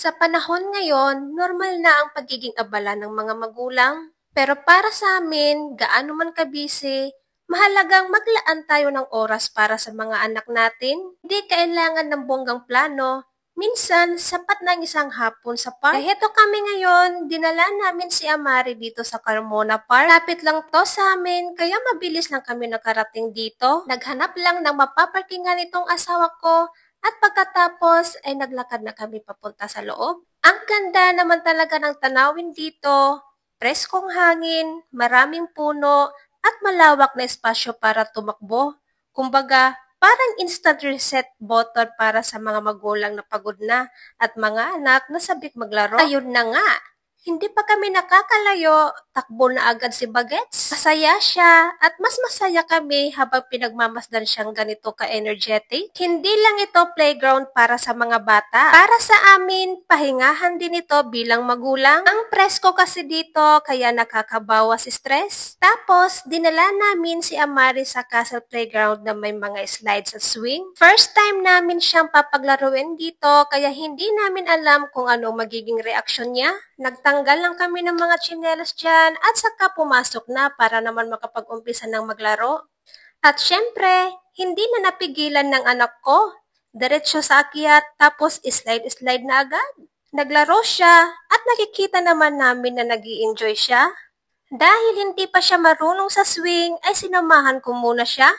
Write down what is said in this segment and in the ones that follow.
Sa panahon ngayon, normal na ang pagiging abala ng mga magulang. Pero para sa amin, gaano man kabisi, mahalagang maglaan tayo ng oras para sa mga anak natin. Hindi kailangan ng bonggang plano. Minsan, sapat na ang isang hapon sa park. Heto kami ngayon, dinala namin si Amari dito sa Carmona Park. Lapit lang to sa amin, kaya mabilis lang kami nakarating dito. Naghanap lang ng mapaparkingan itong asawa ko. At pagkatapos ay naglakad na kami papunta sa loob. Ang ganda naman talaga ng tanawin dito, preskong hangin, maraming puno, at malawak na espasyo para tumakbo. Kumbaga, parang instant reset button para sa mga magulang na pagod na at mga anak na sabik maglaro. Ayun na nga! Hindi pa kami nakakalayo, takbo na agad si Bagets. Masaya siya at mas masaya kami habang pinagmamasdan siyang ganito ka-energetic. Hindi lang ito playground para sa mga bata. Para sa amin, pahingahan din ito bilang magulang. Ang presko kasi dito kaya nakakabawas stress. Tapos, dinala namin si Amari sa Castle Playground na may mga slides at swing. First time namin siyang papaglaruin dito kaya hindi namin alam kung ano magiging reaksyon niya. Nagtanggal lang kami ng mga tsinelas dyan at saka pumasok na para naman makapag-umpisa ng maglaro. At syempre, hindi na napigilan ng anak ko. Diretso sa akyat tapos slide-slide na agad. Naglaro siya at nakikita naman namin na nag-i-enjoy siya. Dahil hindi pa siya marunong sa swing ay sinamahan ko muna siya.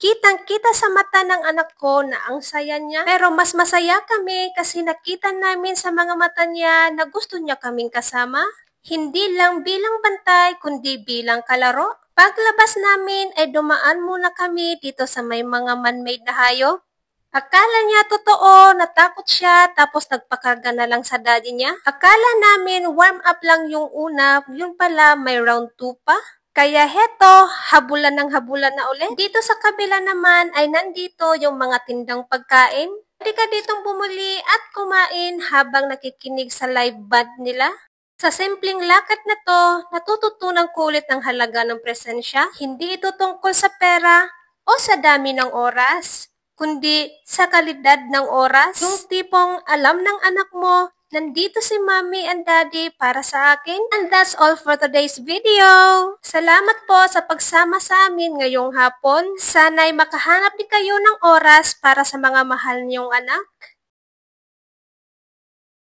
Kitang-kita sa mata ng anak ko na ang saya niya. Pero mas masaya kami kasi nakita namin sa mga mata niya na gusto niya kaming kasama. Hindi lang bilang bantay kundi bilang kalaro. Paglabas namin ay dumaan muna kami dito sa may mga man-made na hayop. Akala niya totoo, natakot siya tapos nagpakarga na lang sa daddy niya. Akala namin warm up lang yung una, yun pala may round 2 pa. Kaya heto, habulan ng habulan na ulit. Dito sa kabila naman ay nandito yung mga tindang pagkain. Pwede ka ditong bumuli at kumain habang nakikinig sa live band nila. Sa simpleng lakad na to, natututunan ko ulit ang halaga ng presensya. Hindi ito tungkol sa pera o sa dami ng oras, kundi sa kalidad ng oras. Yung tipong alam ng anak mo, nandito si Mommy and Daddy para sa akin. And that's all for today's video. Salamat po sa pagsama sa amin ngayong hapon. Sana'y makahanap din kayo ng oras para sa mga mahal niyong anak.